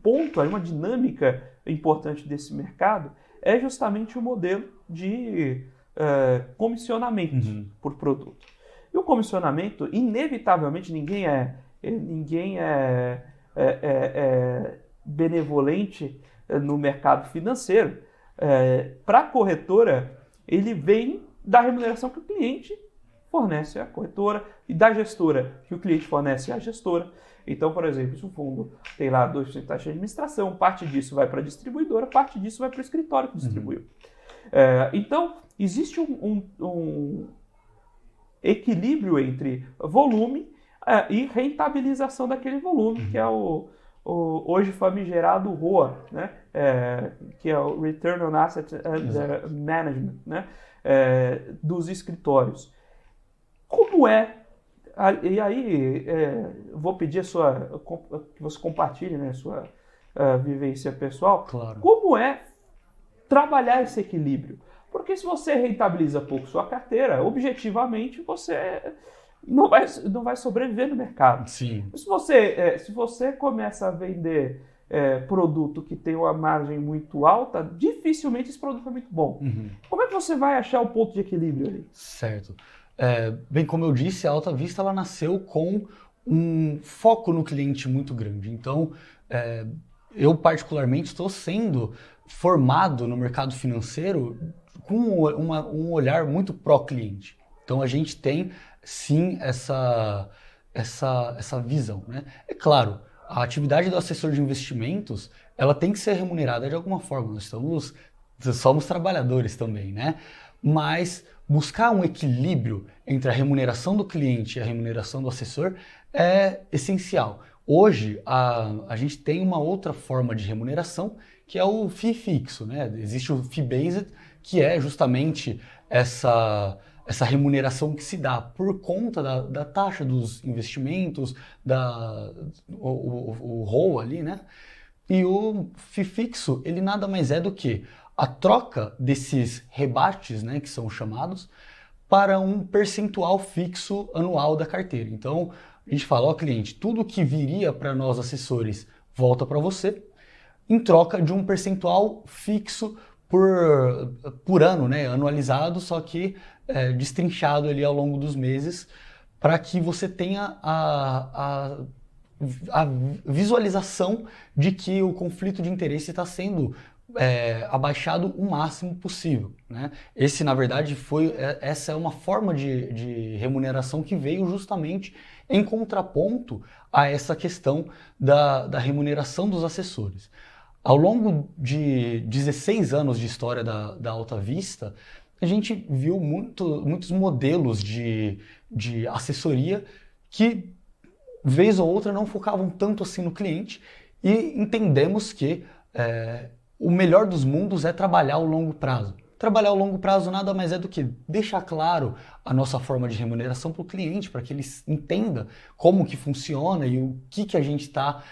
S3: ponto, uma dinâmica importante desse mercado é justamente o modelo de comissionamento por produto. E o comissionamento, inevitavelmente, ninguém é benevolente no mercado financeiro. Para a corretora, ele vem da remuneração que o cliente fornece à corretora e da gestora que o cliente fornece à gestora. Então, por exemplo, se o fundo tem lá 2% de taxa de administração, parte disso vai para a distribuidora, parte disso vai para o escritório que distribuiu. Então, existe um equilíbrio entre volume e rentabilização daquele volume, que é o hoje famigerado ROA, né? Que é o Return on Asset and Management, né? Dos escritórios. Como é? E aí, vou pedir que você compartilhe, né, a sua vivência pessoal.
S4: Claro.
S3: Como é trabalhar esse equilíbrio? Porque se você rentabiliza pouco sua carteira, objetivamente você não vai sobreviver no mercado.
S4: Sim.
S3: Se você começa a vender produto que tem uma margem muito alta, dificilmente esse produto é muito bom. Como é que você vai achar o ponto de equilíbrio ali?
S4: Certo. Bem, como eu disse, a Alta Vista ela nasceu com um foco no cliente muito grande. Então, eu particularmente estou sendo formado no mercado financeiro com um olhar muito pró-cliente. Então, a gente tem, sim, essa visão, né? É claro, a atividade do assessor de investimentos, ela tem que ser remunerada de alguma forma. Nós somos trabalhadores também, né? Mas buscar um equilíbrio entre a remuneração do cliente e a remuneração do assessor é essencial. Hoje, a gente tem uma outra forma de remuneração, que é o FII fixo, né? Existe o FII Based, que é justamente essa remuneração que se dá por conta da taxa dos investimentos, o ROA ali, né? E o FII fixo, ele nada mais é do que a troca desses rebates, né, que são chamados, para um percentual fixo anual da carteira. Então, a gente fala, ó, cliente, tudo que viria para nós assessores volta para você, em troca de um percentual fixo por ano, né, anualizado, só que destrinchado ali ao longo dos meses, para que você tenha a visualização de que o conflito de interesse está sendo abaixado o máximo possível, né? Na verdade, essa é uma forma de remuneração que veio justamente em contraponto a essa questão da remuneração dos assessores. Ao longo de 16 anos de história da Alta Vista, a gente viu muitos modelos de assessoria que, vez ou outra, não focavam tanto assim no cliente, e entendemos que o melhor dos mundos é trabalhar ao longo prazo. Trabalhar ao longo prazo nada mais é do que deixar claro a nossa forma de remuneração para o cliente, para que ele entenda como que funciona e o que a gente está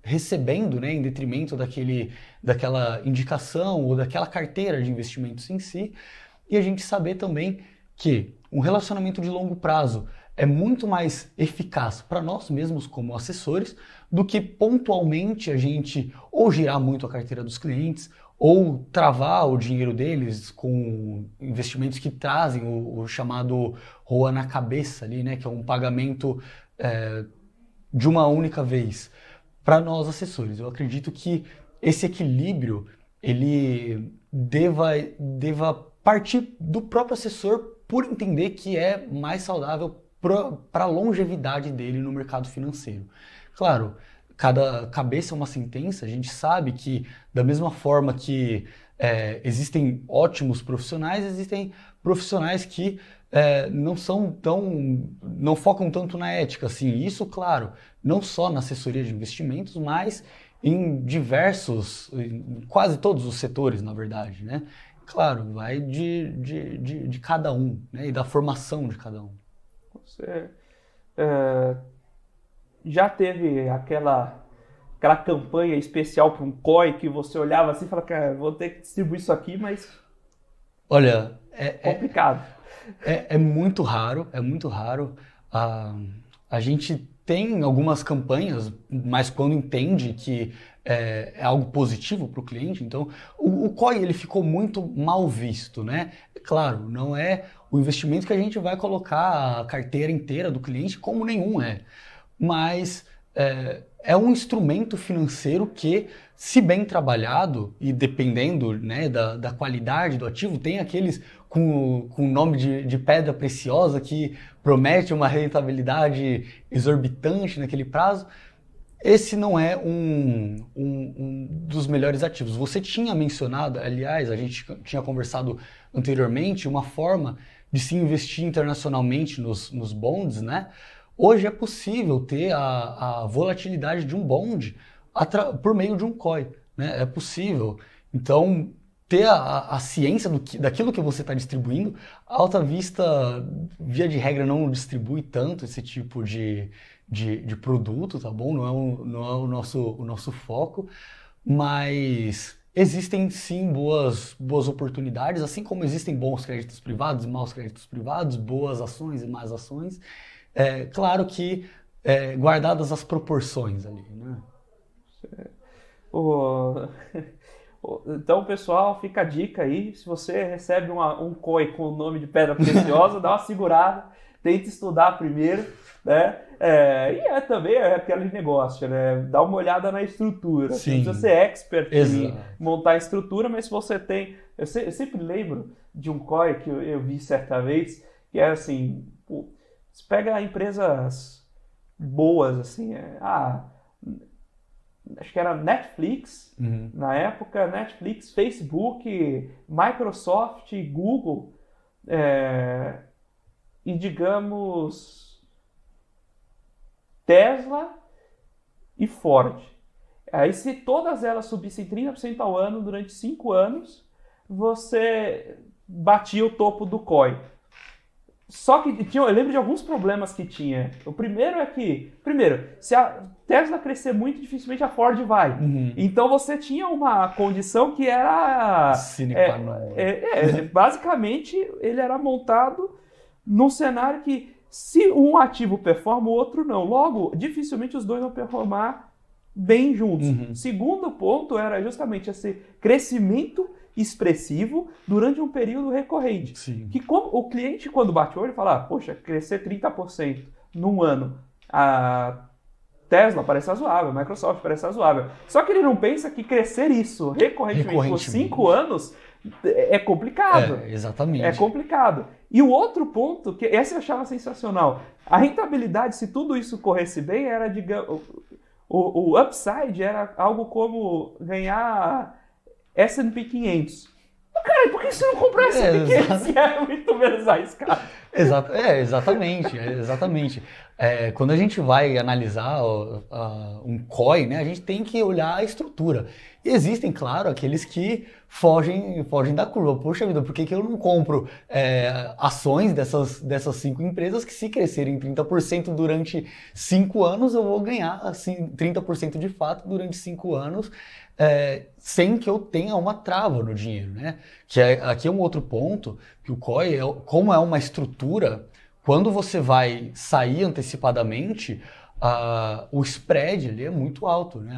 S4: recebendo, né, em detrimento daquela indicação ou daquela carteira de investimentos em si, e a gente saber também que um relacionamento de longo prazo é muito mais eficaz para nós mesmos como assessores do que pontualmente a gente ou girar muito a carteira dos clientes ou travar o dinheiro deles com investimentos que trazem o chamado ROA na cabeça ali, né, que é um pagamento de uma única vez. Para nós assessores, eu acredito que esse equilíbrio ele deva partir do próprio assessor por entender que é mais saudável para a longevidade dele no mercado financeiro. Claro, cada cabeça é uma sentença, a gente sabe que da mesma forma que existem ótimos profissionais, existem profissionais que não focam tanto na ética, assim. Isso, claro, não só na assessoria de investimentos, mas em quase todos os setores, na verdade, né? Claro, vai de cada um, né? E da formação de cada um.
S3: Você já teve aquela campanha especial para um COI que você olhava assim e falava, cara, vou ter que distribuir isso aqui, mas...
S4: Olha,
S3: complicado.
S4: É muito raro, é muito raro. A gente tem algumas campanhas, mas quando entende que é algo positivo para o cliente, então o COI ele ficou muito mal visto, né? Claro, não é o investimento que a gente vai colocar a carteira inteira do cliente, como nenhum é, mas é um instrumento financeiro que, se bem trabalhado e dependendo, né, da qualidade do ativo, tem aqueles com nome de pedra preciosa que promete uma rentabilidade exorbitante naquele prazo. Esse não é um dos melhores ativos. Você tinha mencionado, aliás, a gente tinha conversado anteriormente, uma forma de se investir internacionalmente nos bonds, né? Hoje é possível ter a volatilidade de um bond por meio de um COI, né? É possível. Então, ter a ciência daquilo que você está distribuindo, a Alta Vista, via de regra, não distribui tanto esse tipo de produto, tá bom? Não é o nosso foco, mas existem sim boas oportunidades, assim como existem bons créditos privados e maus créditos privados, boas ações e más ações. Claro que guardadas as proporções ali, né?
S3: Então, pessoal, fica a dica aí. Se você recebe um COI com o nome de pedra preciosa, dá uma segurada, tente estudar primeiro, né? E também aquele negócio, né? Dá uma olhada na estrutura. Você não precisa ser expert em montar a estrutura, mas se você tem... Eu sempre lembro de um COI que eu vi certa vez, que é assim... Você pega empresas boas, assim, acho que era Netflix, na época, Netflix, Facebook, Microsoft, Google, e digamos, Tesla e Ford. Aí se todas elas subissem 30% ao ano durante 5 anos, você batia o topo do COI. Só que eu lembro de alguns problemas que tinha. O primeiro é que, se a Tesla crescer muito, dificilmente a Ford vai. Então você tinha uma condição que era... basicamente, ele era montado num cenário que se um ativo performa, o outro não. Logo, dificilmente os dois vão performar bem juntos. Segundo ponto era justamente esse crescimento expressivo durante um período recorrente.
S4: Sim.
S3: Que o cliente, quando bate o olho, fala, poxa, crescer 30% num ano, a Tesla parece razoável, a Microsoft parece razoável. Só que ele não pensa que crescer isso recorrentemente por 5 anos é complicado.
S4: Exatamente.
S3: É complicado. E o outro ponto, que esse eu achava sensacional, a rentabilidade, se tudo isso corresse bem, era, digamos, o upside era algo como ganhar S&P 500. Cara, por que você não comprou S&P 500 se é muito menos arriscado?
S4: Exatamente. Quando a gente vai analisar um COI, né, a gente tem que olhar a estrutura. E existem, claro, aqueles que fogem da curva. Poxa vida, por que eu não compro ações dessas 5 empresas que, se crescerem 30% durante 5 anos, eu vou ganhar assim, 30% de fato durante 5 anos, sem que eu tenha uma trava no dinheiro, né? Aqui é um outro ponto, que o COI, como é uma estrutura, quando você vai sair antecipadamente, o spread ali é muito alto, né?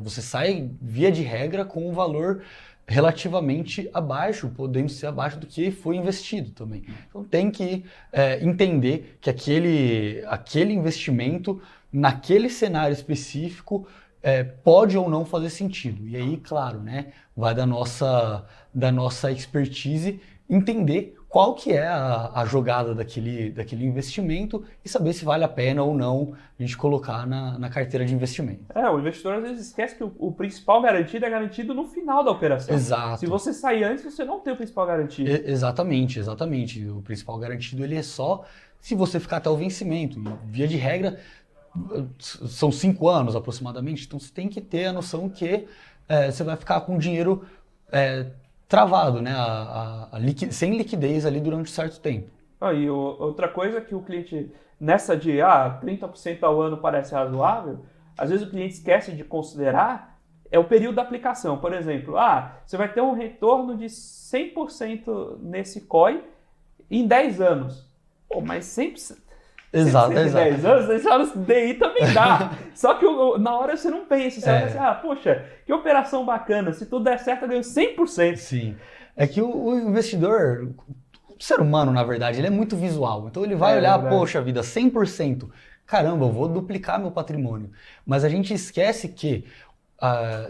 S4: Você sai, via de regra, com um valor relativamente abaixo, podendo ser abaixo do que foi investido também. Então tem que entender que aquele investimento, naquele cenário específico, pode ou não fazer sentido. E aí, claro, né, vai da nossa expertise entender qual que é a jogada daquele investimento e saber se vale a pena ou não a gente colocar na carteira de investimento.
S3: O investidor às vezes esquece que o principal garantido é garantido no final da operação.
S4: Exato.
S3: Se você sair antes, você não tem o principal garantido.
S4: Exatamente. O principal garantido ele é só se você ficar até o vencimento. E, via de regra, são 5 anos aproximadamente, então você tem que ter a noção que você vai ficar com o dinheiro travado, né? Sem liquidez ali durante um certo tempo.
S3: E outra coisa que o cliente, nessa de 30% ao ano parece razoável, às vezes o cliente esquece de considerar o período da aplicação. Por exemplo, você vai ter um retorno de 100% nesse COI em 10 anos. Mas 100%...
S4: Exato.
S3: 10 anos DI também dá. Só que na hora você não pensa. Você vai pensar, poxa, que operação bacana. Se tudo der certo, eu ganho 100%.
S4: Sim. É que o investidor, o ser humano, na verdade, ele é muito visual. Então ele vai olhar, poxa vida, 100%. Caramba, eu vou duplicar meu patrimônio. Mas a gente esquece que a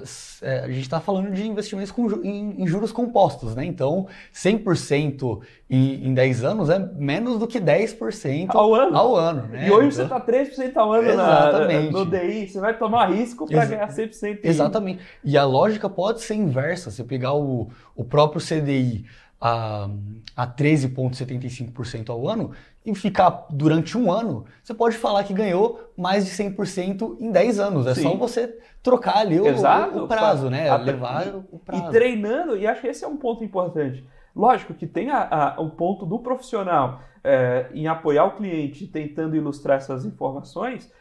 S4: gente está falando de investimentos em juros compostos, né? Então, 100% em 10 anos é menos do que 10% ao ano, né?
S3: E hoje você está 3% ao ano no DI, você vai tomar risco para ganhar 100%.
S4: Exatamente. E a lógica pode ser inversa. Você pegar o próprio CDI a 13,75% ao ano e ficar durante um ano, você pode falar que ganhou mais de 100% em 10 anos. É só você trocar ali o prazo, né? Levar o prazo.
S3: E treinando, e acho que esse é um ponto importante. Lógico que tem o ponto do profissional em apoiar o cliente tentando ilustrar essas informações,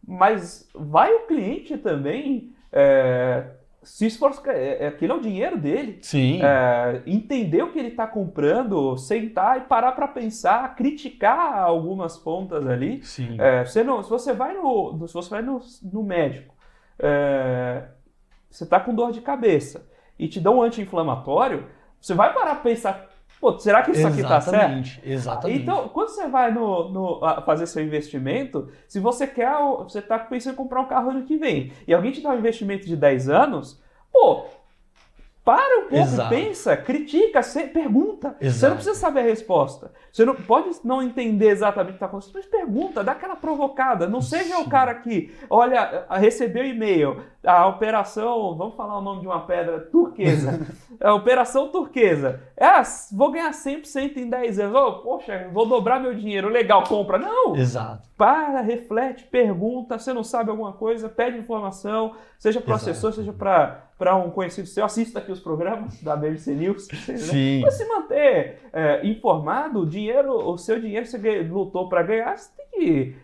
S3: mas vai o cliente também se esforçar, aquilo é o dinheiro dele.
S4: Sim.
S3: Entender o que ele está comprando, sentar e parar para pensar, criticar algumas pontas ali.
S4: Sim.
S3: Se você vai no médico, você está com dor de cabeça e te dá um anti-inflamatório, você vai parar para pensar, será que isso aqui está certo?
S4: Exatamente.
S3: Então, quando você vai fazer seu investimento, se você está pensando em comprar um carro ano que vem, e alguém te dá um investimento de 10 anos, para um pouco,
S4: Exato.
S3: pensa, critica, pergunta. Você
S4: Exato.
S3: não precisa saber a resposta. Você não pode não entender exatamente o que está acontecendo, mas pergunta, dá aquela provocada. Não seja o cara que, olha, recebeu e-mail, a operação, vamos falar o nome de uma pedra, turquesa. A operação turquesa. Vou ganhar 100% em 10 anos. Oh, poxa, vou dobrar meu dinheiro. Legal, compra. Não!
S4: Exato.
S3: Para, reflete, pergunta. Você não sabe alguma coisa, pede informação, seja para o assessor, seja para um conhecido seu. Assista aqui os programas da BBC News.
S4: Sim.
S3: Para se manter informado, o seu dinheiro que você lutou para ganhar, você tem que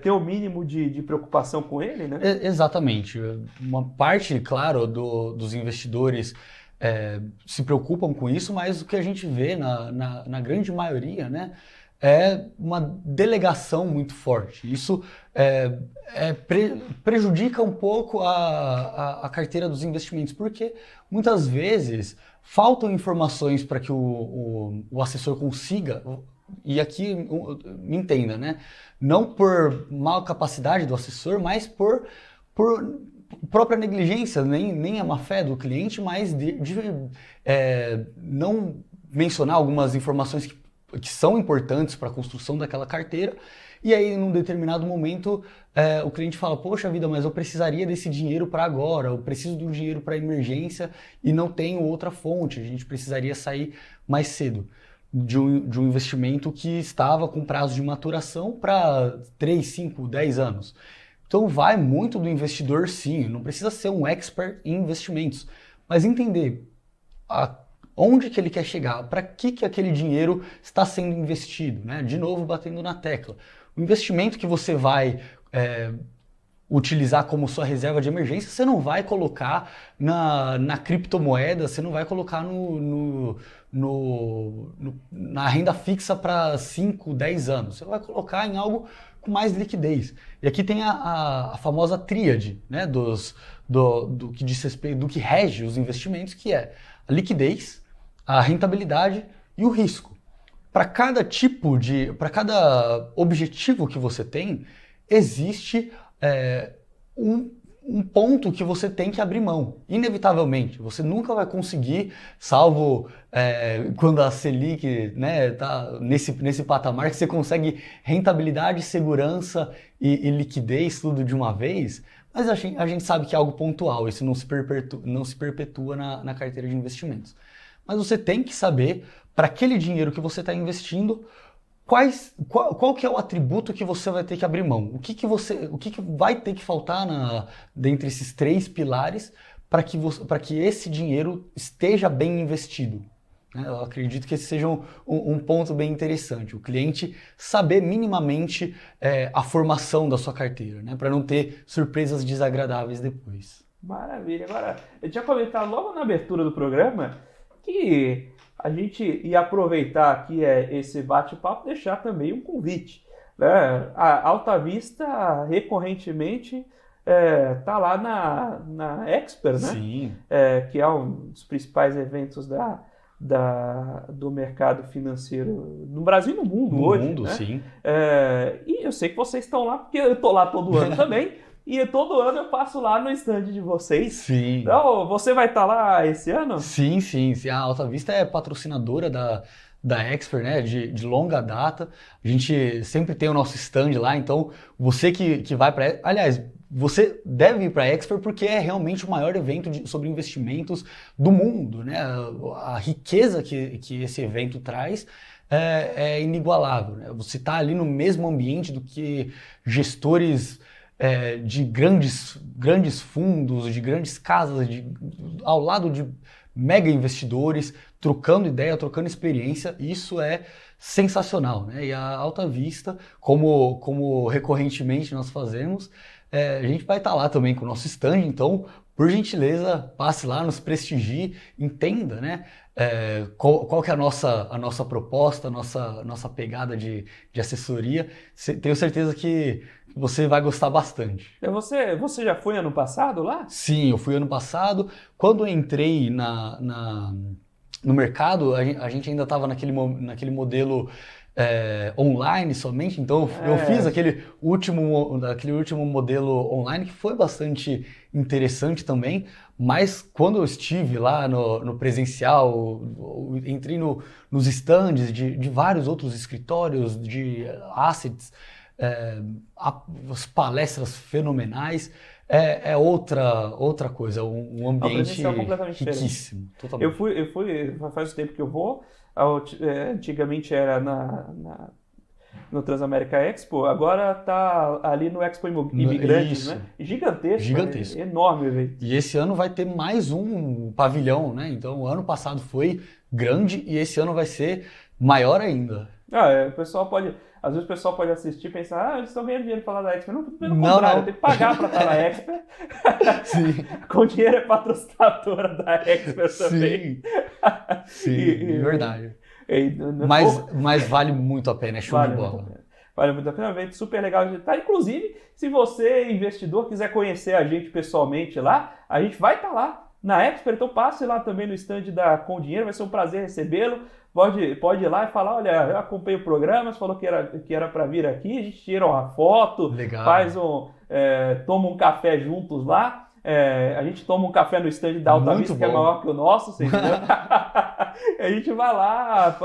S3: ter o mínimo de preocupação com ele, né?
S4: Exatamente. Uma parte, claro, dos investidores se preocupam com isso, mas o que a gente vê na grande maioria, né, é uma delegação muito forte. Isso prejudica um pouco a carteira dos investimentos, porque muitas vezes faltam informações para que o assessor consiga, e aqui me entenda, né? Não por mal capacidade do assessor, mas por própria negligência, nem a má fé do cliente, mas de não mencionar algumas informações que são importantes para a construção daquela carteira, e aí num determinado momento o cliente fala, poxa vida, mas eu precisaria desse dinheiro para agora, eu preciso de um dinheiro para emergência e não tenho outra fonte, a gente precisaria sair mais cedo de um investimento que estava com prazo de maturação para 3, 5, 10 anos. Então vai muito do investidor, sim, não precisa ser um expert em investimentos, mas entender onde que ele quer chegar, para que aquele dinheiro está sendo investido, né? De novo, batendo na tecla. O investimento que você vai utilizar como sua reserva de emergência, você não vai colocar na criptomoeda, você não vai colocar na renda fixa para 5, 10 anos. Você vai colocar em algo com mais liquidez. E aqui tem a famosa tríade, né, do que diz respeito, do que rege os investimentos, que é a liquidez, a rentabilidade e o risco. Para cada objetivo que você tem, existe um ponto que você tem que abrir mão. Inevitavelmente, você nunca vai conseguir, salvo quando a Selic, né, tá nesse patamar que você consegue rentabilidade, segurança e liquidez tudo de uma vez, mas a gente sabe que é algo pontual, isso não se perpetua na carteira de investimentos. Mas você tem que saber, para aquele dinheiro que você está investindo, qual que é o atributo que você vai ter que abrir mão? O que vai ter que faltar dentre esses 3 pilares para que esse dinheiro esteja bem investido? Eu acredito que esse seja um ponto bem interessante. O cliente saber minimamente a formação da sua carteira, né? Para não ter surpresas desagradáveis depois.
S3: Maravilha. Agora, eu tinha comentado logo na abertura do programa que a gente ia aproveitar aqui esse bate-papo e deixar também um convite, né? A Alta Vista, recorrentemente, está lá na Expert, né?
S4: Sim.
S3: Que é um dos principais eventos do mercado financeiro no Brasil e no mundo hoje. No mundo, né?
S4: Sim.
S3: E eu sei que vocês estão lá, porque eu estou lá todo ano também. E todo ano eu passo lá no stand de vocês.
S4: Sim.
S3: Então, você vai estar lá esse ano?
S4: Sim. A Alta Vista é patrocinadora da Expert, né, de longa data. A gente sempre tem o nosso stand lá, então você que vai para... Aliás, você deve ir para a Expert porque é realmente o maior evento sobre investimentos do mundo, né? A riqueza que esse evento traz é inigualável, né? Você está ali no mesmo ambiente do que gestores de grandes fundos, de grandes casas, ao lado de mega investidores, trocando ideia, trocando experiência. Isso é sensacional, né? E a Alta Vista, como recorrentemente nós fazemos, a gente vai estar lá também com o nosso stand, então, por gentileza, passe lá, nos prestigie, entenda, né? Qual que é a nossa proposta, a nossa pegada de assessoria. Tenho certeza que você vai gostar bastante.
S3: Você já foi ano passado lá?
S4: Sim, eu fui ano passado. Quando eu entrei no mercado, a gente ainda estava naquele modelo online somente, então eu fiz aquele último modelo online que foi bastante interessante também, mas quando eu estive lá no presencial, entrei nos stands de vários outros escritórios, de assets, as palestras fenomenais, é outra coisa, um ambiente riquíssimo. Totalmente.
S3: Eu fui, faz tempo que eu vou, antigamente era no Transamérica Expo, agora tá ali no Expo Imigrantes, né? Gigantesco. Enorme o evento.
S4: E esse ano vai ter mais um pavilhão, né? Então o ano passado foi grande e esse ano vai ser maior ainda.
S3: Às vezes o pessoal pode assistir e pensar, eles estão ganhando dinheiro para falar da Expo. Não, pelo contrário, tem que pagar para estar na Expo.
S4: Sim.
S3: Com dinheiro é patrocinadora da Expo também.
S4: Sim, verdade. Mas vale muito a pena, é show de bola.
S3: Vale muito a pena, é um evento super legal de estar. Inclusive, se você, investidor, quiser conhecer a gente pessoalmente lá, a gente vai estar lá na Expo, então passe lá também no stand da Com Dinheiro, vai ser um prazer recebê-lo. Pode ir lá e falar, olha, eu acompanhei o programa, você falou que era para vir aqui, a gente tira uma foto,
S4: legal.
S3: Toma um café juntos lá, a gente toma um café no stand da Alta Vista, que é maior que o nosso, você entendeu? A gente vai lá,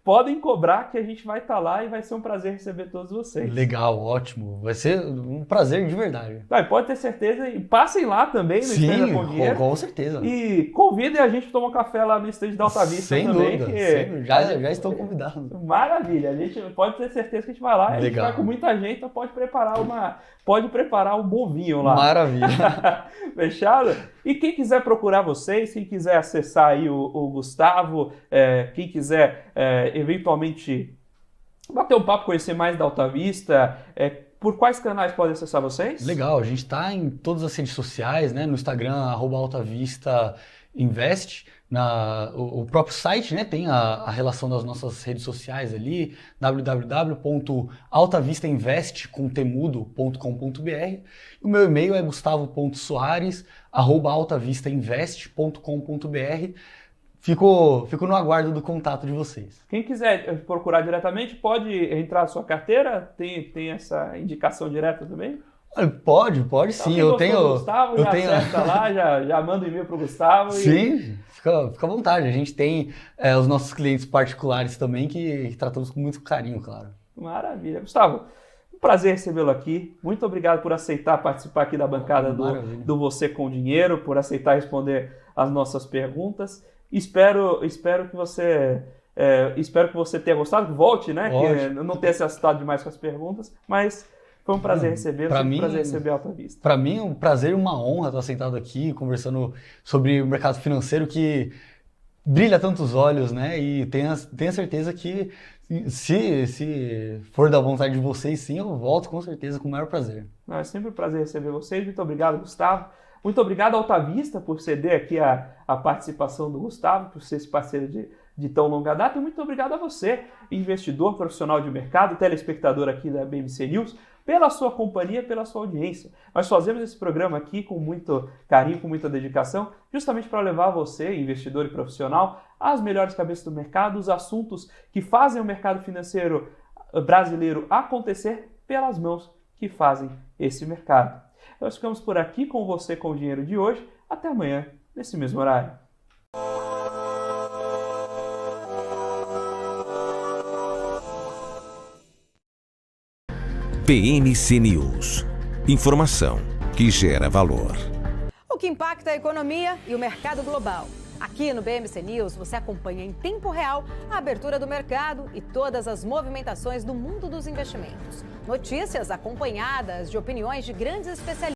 S3: podem cobrar que a gente vai estar lá e vai ser um prazer receber todos vocês.
S4: Legal, ótimo. Vai ser um prazer de verdade.
S3: Pode ter certeza. E passem lá também no stand da Com Dinheiro.
S4: Com certeza.
S3: E convidem a gente para tomar um café lá no stand da Alta Vista também.
S4: Sem dúvida. Já estão convidados.
S3: Maravilha. A gente pode ter certeza que a gente vai lá. Legal. A gente vai com muita gente, então pode preparar um bom vinho lá.
S4: Maravilha.
S3: Fechado? E quem quiser procurar vocês, quem quiser acessar aí o Gustavo, quem quiser eventualmente bater um papo, conhecer mais da Alta Vista, por quais canais podem acessar vocês?
S4: Legal, a gente está em todas as redes sociais, né? No Instagram, @AltaVistaInvest. O próprio site, né, tem a relação das nossas redes sociais ali, www.altavistainvest.com.br. O meu e-mail é gustavo.soares@altavistainvest.com.br. Fico no aguardo do contato de vocês.
S3: Quem quiser procurar diretamente, pode entrar na sua carteira? Tem essa indicação direta também?
S4: Pode sim. Eu tenho.
S3: Gustavo, acessa lá, já manda um e-mail para o Gustavo.
S4: Sim, fica à vontade. A gente tem os nossos clientes particulares também que tratamos com muito carinho, claro.
S3: Maravilha. Gustavo, um prazer recebê-lo aqui. Muito obrigado por aceitar participar aqui da bancada do Você com Dinheiro, por aceitar responder as nossas perguntas. Espero que você tenha gostado, que volte, né? Que não tenha se assustado demais com as perguntas, mas foi um prazer recebê-lo, um prazer receber a Alta Vista.
S4: Para mim é um prazer e uma honra estar sentado aqui conversando sobre o mercado financeiro que brilha tantos olhos, né? E tenha certeza que se for da vontade de vocês, sim, eu volto com certeza com o maior prazer.
S3: É sempre um prazer receber vocês. Muito obrigado, Gustavo. Muito obrigado à Alta Vista por ceder aqui a participação do Gustavo, por ser esse parceiro de tão longa data. E muito obrigado a você, investidor, profissional de mercado, telespectador aqui da BMC News, pela sua companhia, pela sua audiência. Nós fazemos esse programa aqui com muito carinho, com muita dedicação, justamente para levar você, investidor e profissional, às melhores cabeças do mercado, os assuntos que fazem o mercado financeiro brasileiro acontecer pelas mãos que fazem esse mercado. Nós ficamos por aqui com Você com o Dinheiro de hoje. Até amanhã, nesse mesmo horário.
S2: BMC News. Informação que gera valor.
S8: O que impacta a economia e o mercado global. Aqui no BMC News você acompanha em tempo real a abertura do mercado e todas as movimentações do mundo dos investimentos. Notícias acompanhadas de opiniões de grandes especialistas.